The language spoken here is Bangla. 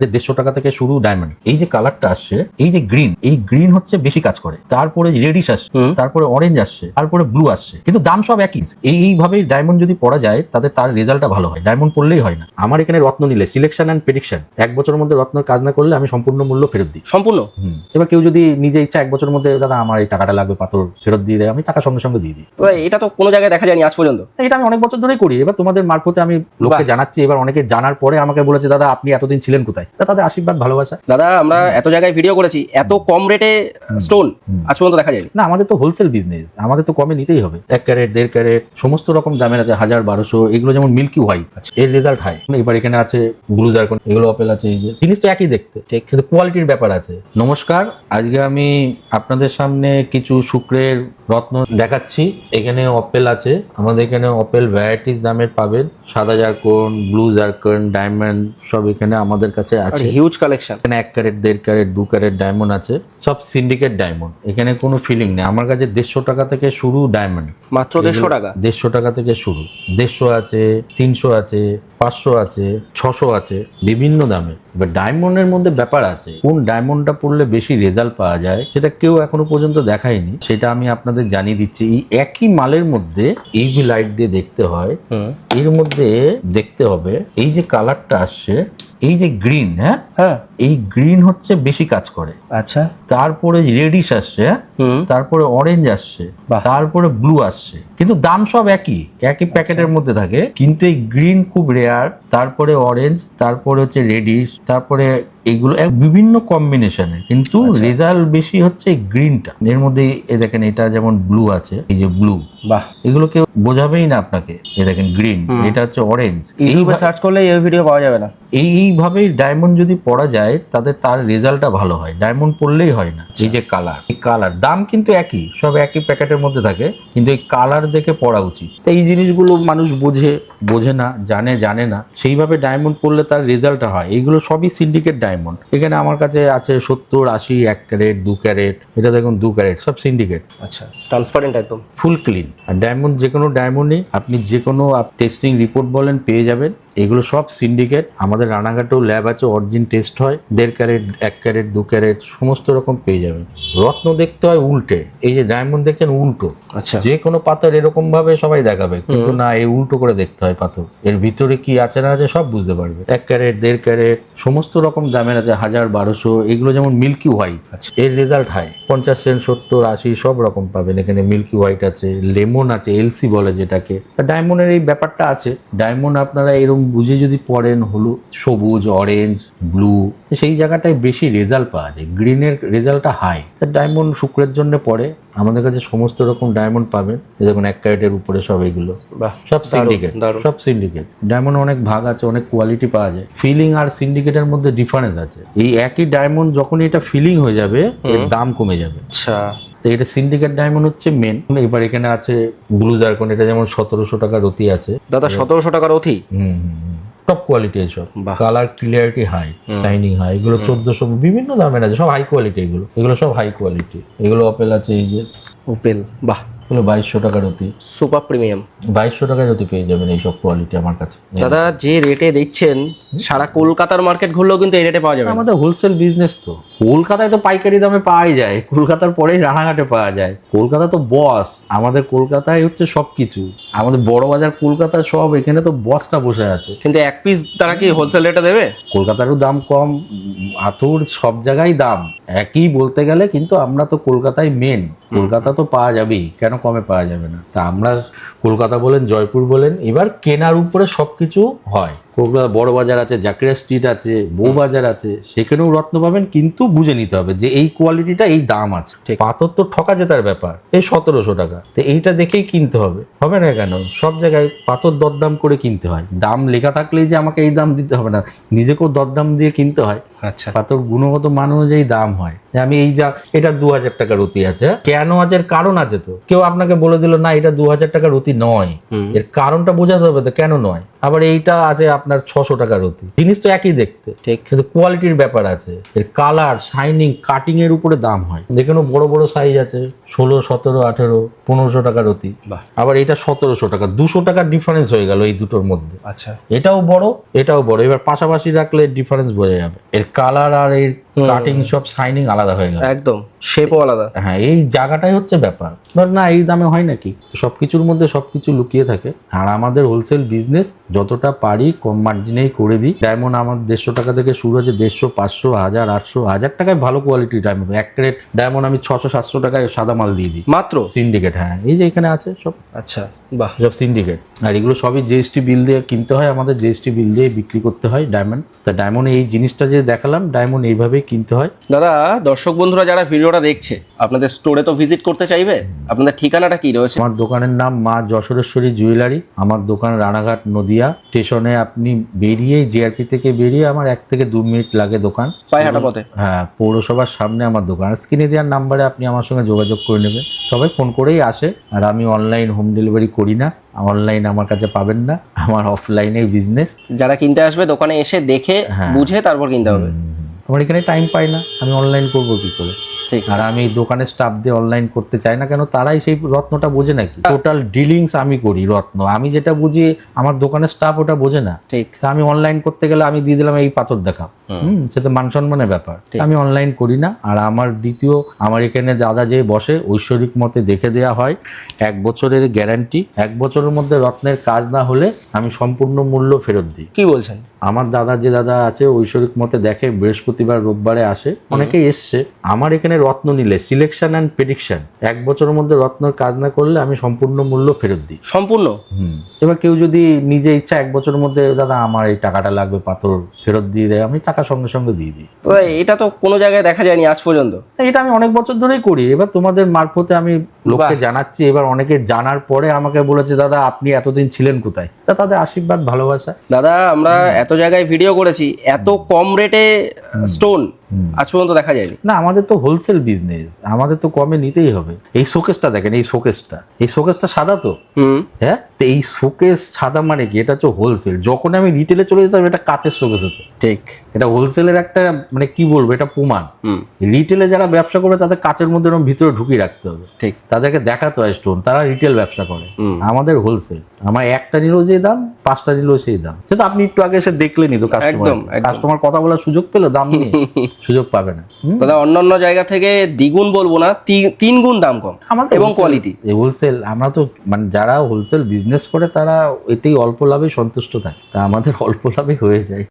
150 টাকা থেকে শুরু ডায়মন্ড। এই যে কালারটা আসছে, এই যে গ্রিন, এই গ্রিন হচ্ছে বেশি কাজ করে, তারপরে রেডিশ আসছে, তারপরে অরেঞ্জ আসছে, তারপরে ব্লু আসছে, কিন্তু দাম সব একই। এইভাবেই ডায়মন্ড যদি পড়া যায় তার রেজাল্টটা ভালো হয়, ডায়মন্ড পড়লেই হয় না। আমার এখানে রত্ন নিলে সিলেকশন অ্যান্ড প্রেডিকশন, 1 বছরের মধ্যে রত্নের কাজ না করলে আমি সম্পূর্ণ মূল্য ফেরত দিই। সম্পূর্ণ? এবার কেউ যদি নিজে ইচ্ছা 1 বছরের মধ্যে দাদা আমার এই টাকাটা লাগবে পাথর ফেরত দিয়ে দেয়, আমি টাকা সঙ্গে সঙ্গে দিয়ে দিই। তো এটা তো কোনো জায়গায় দেখা যায়নি আজ পর্যন্ত। এটা আমি অনেক বছর ধরেই করি। এবার তোমাদের মারফতে আমি লোককে জানাচ্ছি, এবার অনেকে জানার পরে আমাকে বলেছে দাদা আপনি এতদিন ছিলেন কোথায়। তাদের আশীর্বাদ ভালোবাসা। দাদা আমরা এত জায়গায় ভিডিও করেছি, এত কম রেটে স্টোন আজ পর্যন্ত দেখা যায়নি। না, আমাদের তো হোলসেল বিজনেস, আমাদের তো কমে নিতেই হবে। 1 ক্যারেট 1.5 ক্যারেট সমস্ত রকম দামের আছে, 1000 1200। এগুলো যেমন মিল্কি হোয়াইট, এর রেজাল্ট হাই। এবার এখানে আছে ব্লু জারকন, এগুলো অপেল আছে। এই যে জিনিস তো একই দেখতে, ঠিক, কিন্তু কোয়ালিটির ব্যাপার আছে। নমস্কার, আজকে আমি আপনাদের সামনে কিছু শুক্রের রত্ন দেখাচ্ছি। এখানে অপেল আছে, আমাদের এখানে অপেল ভ্যারাইটিস দামের পাবেন। সাদা জারকন, ব্লু জারকন, ডায়মন্ড সব এখানে আমাদের কাছে আছে। Huge collection. এখানে 1 ক্যারেট 1.5 ক্যারেট 2 ক্যারেট ডায়মন্ড আছে, সব সিন্ডিকেট ডায়মন্ড। এখানে কোনো ফিলিং নেই। আমার কাছে 150 টাকা থেকে শুরু ডায়মন্ড, মাত্র 150 টাকা। 150 টাকা থেকে শুরু। 150 আছে, 300 আছে, 500 আছে, 600 আছে, বিভিন্ন দামে। এবার ডায়মন্ডের মধ্যে ব্যাপার আছে, কোন ডায়মন্ডটা পড়লে বেশি রেজাল্ট পাওয়া যায় সেটা কেউ এখনো পর্যন্ত দেখায়নি, সেটা আমি আপনাদের জানিয়ে দিচ্ছি। এই একই মালের মধ্যে ইউভি লাইট দিয়ে দেখতে হয়। এর মধ্যে দেখতে হবে এই যে কালারটা আসছে, এই যে গ্রিন, হ্যাঁ, এই গ্রিন হচ্ছে বেশি কাজ করে। আচ্ছা। তারপরে রেডিশ আসছে, তারপরে অরেঞ্জ আসছে, তারপরে ব্লু আসছে, কিন্তু দাম সব একই প্যাকেটের মধ্যে থাকে। কিন্তু এই গ্রিন খুব রেয়ার, তারপরে অরেঞ্জ, তারপরে হচ্ছে রেডিশ, তারপরে এগুলো বিভিন্ন কম্বিনেশনে, কিন্তু রেজাল্ট বেশি হচ্ছে গ্রিনটা। এর মধ্যে দেখেন এটা যেমন ব্লু আছে, এই যে ব্লু, বাহ, এগুলো কেউ বোঝাবেই না আপনাকে। এই দেখেন গ্রিন, এটা হচ্ছে অরেঞ্জ। ইউটিউবে সার্চ করলে এই ভিডিও পাওয়া যাবে না। এইভাবেই ডায়মন্ড যদি পড়া যায় তার রেজাল্টটা ভালো হয়, ডায়মন্ড পড়লেই হয় না। এই যে কালার, এই কালার দাম কিন্তু একই, সব একই প্যাকেটের মধ্যে থাকে, কিন্তু এই কালার দেখে পড়া উচিত। তো এই জিনিসগুলো মানুষ বোঝে না, জানে না, সেইভাবে ডায়মন্ড পড়লে তার রেজাল্টটা হয়। এইগুলো সবই সিন্ডিকেট ডায়মন্ড। এখানে আমার কাছে আছে 70 80, 1 ক্যারেট 2 ক্যারেট, এটা দেখুন 2 ক্যারেট, সব সিন্ডিকেট। আচ্ছা, ট্রান্সপারেন্ট একদম, ফুল ক্লিন। আর ডায়মন্ড যে কোনো ডায়মন্ডই আপনি যে কোনো টেস্টিং রিপোর্ট বলেন পেয়ে যাবেন। এগুলো সব সিন্ডিকেট। আমাদের রানাঘাটেও ল্যাব আছে, অরিজিন টেস্ট হয়। 1.5 ক্যারেট 1 ক্যারেট 2 ক্যারেট সমস্ত রকম পেয়ে যাবেন। রত্ন দেখতে হয় উল্টে, এই যে ডায়মন্ড দেখছেন উল্টো। আচ্ছা, যে কোনো পাথর এরকম ভাবে সবাই দেখাবে, কিন্তু না, এই উল্টো করে দেখতে হয় পাথর। এর ভিতরে কি আছে না আছে সব বুঝতে পারবে। 1 ক্যারেট 1.5 ক্যারেট সমস্ত রকম দামের আছে, 1000 1200। এগুলো যেমন মিল্কি হোয়াইট, এর রেজাল্ট হাই। 50 সেন্ট 70 80 সব রকম পাবেন এখানে। মিল্কি হোয়াইট আছে, লেমন আছে, এলসি বলে যেটাকে। ডায়মন্ডের এই ব্যাপারটা আছে। ডায়মন্ড আপনারা এরকম বুঝে যদি পড়েন, হলুদ, সবুজ, অরেঞ্জ, ব্লু, সেই জায়গাটায় বেশি রেজাল্ট পাওয়া যায়। গ্রিনের রেজাল্টটা হাই। ডায়মন্ড শুক্রের জন্য পড়ে। আমাদের কাছে সমস্ত রকম ডায়মন্ড পাবেন। দেখুন 1 ক্যারেটের উপরে সব এগুলো, সব সিন্ডিকেট, সব সিন্ডিকেট। ডায়মন্ড অনেক ভাগ আছে, অনেক কোয়ালিটি পাওয়া যায়। ফিলিং আর সিন্ডিকেটের মধ্যে ডিফারেন্স আছে। এই একই ডায়মন্ড যখনই এটা ফিলিং হয়ে যাবে, এর দাম কমে যাবে। আচ্ছা, তো এটা সিন্ডিকেট ডায়মন্ড হচ্ছে মেন। এবার এখানে আছে ব্লু জারকন, এটা যেমন 1700 টাকা রতি আছে। দাদা 1700 টাকার অথি? টপ কোয়ালিটি এসব, colour clarity high, shining high. এগুলো 1400, বিভিন্ন দামের আছে, সব হাই কোয়ালিটি। এগুলো সব হাই কোয়ালিটি। এগুলো অপেল আছে, এই যে ওপেল, বাহ, এগুলো 2200 টাকার অতি, সুপার প্রিমিয়াম। 2200 টাকার অতি পেয়ে যাবেন এইসব কোয়ালিটি আমার কাছে। দাদা যে রেটে দিচ্ছেন, সারা কলকাতার মার্কেট ঘুরলেও কিন্তু এই রেটে পাওয়া যাবে। আমাদের হোলসেল বিজনেস তো। কলকাতায় তো পাইকারি দামে পাওয়াই যায়, কলকাতার পরেই রানাঘাটে পাওয়া যায়। কলকাতা তো বস, আমাদের কলকাতায় হচ্ছে সবকিছু। আমাদের বড় বাজার কলকাতা সব, এখানে তো বসটা বসে আছে। কিন্তু এক পিস তারা কি হোলসেল রেটে দেবে? কলকাতারও দাম কম, আতুর সব জায়গায় দাম একই বলতে গেলে, কিন্তু আমরা তো কলকাতায় মেন। কলকাতা তো পাওয়া যাবেই, কেন কমে পাওয়া যাবে না? তা আমরা কলকাতা বলেন, জয়পুর বলেন, এবার কেনার উপরে সবকিছু হয়। কলকাতা বড় বাজার আছে, জাকিরা স্ট্রিট আছে, বউ বাজার আছে, সেখানেও রত্ন পাবেন, কিন্তু বুঝে নিতে হবে যে এই কোয়ালিটিটা এই দাম আছে। পাথর তো ঠকা জেতার ব্যাপার। এই 1700 টাকা, তো এইটা দেখেই কিনতে হবে না কেন? সব জায়গায় পাথর দরদাম করে কিনতে হয়। দাম লেখা থাকলেই যে আমাকে এই দাম দিতে হবে না, নিজেকেও দরদাম দিয়ে কিনতে হয়। আচ্ছা পাথর গুণগত মান অনুযায়ী দাম হয়। যে আমি এই যা এটা 2000 টাকা রতি আছে, কেন আছে এর কারণ আছে। তো কেউ আপনাকে বলে দিল না এটা 2000 টাকা রতি নয়, এর কারণটা বোঝাতে হবে তো কেন নয়। আবার এইটা আছে আপনার 600 টাকা রতি, জিনিস তো একই দেখতে, ঠিক। কিন্তু কোয়ালিটির ব্যাপার আছে, এর কালার, শাইনিং, কাটিং এর উপরে দাম হয়। যেখানে বড় বড় সাইজ আছে 16, 17, 18, 1500 টাকা রতি, বাহ। আবার এটা 1700 টাকা, 200 টাকার ডিফারেন্স হয়ে গেল এই দুটোর মধ্যে। আচ্ছা এটাও বড় এটাও বড়, এবার পাশাপাশি রাখলে ডিফারেন্স বোঝা যাবে। এর কালার আর এর কাটিং সব শাইনিং আলাদা হয়ে গেল, একদম শেপও আলাদা। হ্যাঁ এই জায়গাটাই হচ্ছে ব্যাপার। ধর না এই দামে হয় নাকি, সবকিছুর মধ্যে সবকিছু লুকিয়ে থাকে। আর আমাদের হোলসেল বিজনেস যতটা পারি কম মার্জিনেই করে দিই। ডায়মন্ড আমার 150 টাকা থেকে শুরু হচ্ছে, 150, 500, 1000, 800, 1000 টাকায় ভালো কোয়ালিটির ডায়মন্ড। এক ক্যারেট ডায়মন্ড আমি 600, 700 টাকায় সাদা মাল দিয়ে দিই মাত্র সিন্ডিকেট। হ্যাঁ এই যে এখানে আছে সব, আচ্ছা বাহ। সব সিন্ডিকেট। আর এগুলো সবই জিএসটি বিল দিয়ে কিনতে হয়, আমাদের জিএসটি বিল দিয়ে বিক্রি করতে হয় ডায়মন্ড। তা ডায়মন্ড এই জিনিসটা যে দেখালাম, ডায়মন্ড এইভাবেই কিনতে হয়। দাদা দর্শক বন্ধুরা যারা ভিডিওটা দেখছে আপনাদের স্টোরে তো ভিজিট করতে চাইবে, আপনাদের ঠিকানাটা কি রয়েছে? আমার দোকানের নাম মা যশোরেশ্বরী জুয়েলারি। আমার দোকান রানাঘাট নদিয়া স্টেশনে। আপনি বেরিয়ে জিআরপি থেকে বেরিয়ে আমার 1 থেকে 2 মিনিট লাগে দোকান, পায়ে হাঁটা পথে। হ্যাঁ পৌরসভার সামনে আমার দোকান। স্ক্রিনে দেওয়ার নাম্বারে আপনি আমার সঙ্গে যোগাযোগ করে নেবেন। সবাই ফোন করেই আসে, আর আমি অনলাইন হোম ডেলিভারি করি না। অনলাইন আমার কাছে পাবেন না, আমার অফলাইনে বিজনেস। যারা কিনতে আসবে দোকানে এসে দেখে হ্যাঁ। বুঝে তারপর কিনতে হবে। আমার এখানে টাইম পাই না, আমি অনলাইন করবো কি করে। ঠিক। আর আমি দোকানের স্টাফ দিয়ে অনলাইন করতে চাই না, কেন তারাই সেই রত্নটা বোঝে নাকি। টোটাল ডিলিংস আমি করি রত্ন, আমি যেটা বুঝি আমার দোকানের স্টাফ ওটা বোঝে না। ঠিক। তা আমি অনলাইন করতে গেলে আমি দিয়ে দিলাম এই পাথর দেখাও, সেটা মান সম্মানের ব্যাপার। আমি অনলাইন করি না। আর আমার দ্বিতীয়, আমার এখানে দাদা যে বসে ঐশ্বরিক মতে দেখে দেয়া হয়, 1 বছরের গ্যারান্টি। 1 বছরের মধ্যে রত্নের কাজ না হলে আমি সম্পূর্ণ মূল্য ফেরত দিই। কি বলছেন? আমার দাদা যে দাদা আছে ঐশ্বরিক মতে দেখে, বৃহস্পতিবার রোববারে আসে, অনেকেই এসছে। আমার এখানে রত্ন নিলে সিলেকশন অ্যান্ড প্রেডিকশন, 1 বছরের মধ্যে রত্নের কাজ না করলে আমি সম্পূর্ণ মূল্য ফেরত দিই। সম্পূর্ণ? এবার কেউ যদি নিজে ইচ্ছা 1 বছরের মধ্যে দাদা আমার এই টাকাটা লাগবে পাথর ফেরত দিয়ে দেয়, আমি টাকা সঙ্গে সঙ্গে দিয়ে দিই। তো এটা তো কোনো জায়গায় দেখা যায়নি আজ পর্যন্ত। এটা আমি অনেক বছর ধরেই করি। এবার তোমাদের মারফতে আমি লোককে জানাচ্ছি। এবার অনেকে জানার পরে আমাকে বলেছে দাদা আপনি এতদিন ছিলেন কোথায়। তা তাদের আশীর্বাদ, ভালোবাসা। দাদা আমরা এত জায়গায় ভিডিও করেছি, এত কম রেটে স্টোন আজ পর্যন্ত দেখা যায়নি। না আমাদের তো হোলসেল বিজনেস, আমাদের তো কমে নিতেই হবে। এই শোকেসটা দেখেন, এই শোকেসটা সাদা তো, হ্যাঁ তো এই শোকেস সাদা মানে কি, এটা হচ্ছে হোলসেল। যখন আমি রিটেলে চলে যেতাম এটা কাচের শোকেস হতো। ঠিক। এটা হোলসেলের একটা মানে কি বলবো, এটা প্রমাণ। রিটেলে যারা ব্যবসা করে তাদের কাচের মধ্যে এরকম ভিতরে ঢুকিয়ে রাখতে হবে। ঠিক। তাদেরকে দেখাতে হয় স্টোন, তারা রিটেল ব্যবসা করে। আমাদের হোলসেল, আমার একটা নিলেও যে দাম, 5টা নিলেও সেই দাম। সেটা আপনি একটু আগে এসে দেখলেনি তো, কাস্টমার কথা বলার সুযোগ পেলো, দাম নিয়ে সুযোগ পাবে না। দাদা অন্যান্য জায়গা থেকে দ্বিগুণ বলবো না, 3 গুণ দাম কম এবং কোয়ালিটি। হোলসেল আমরা তো মানে যারা হোলসেল বিজনেস করে তারা এতেই অল্প লাভে সন্তুষ্ট থাকে, তা আমাদের অল্প লাভে হয়ে যায়।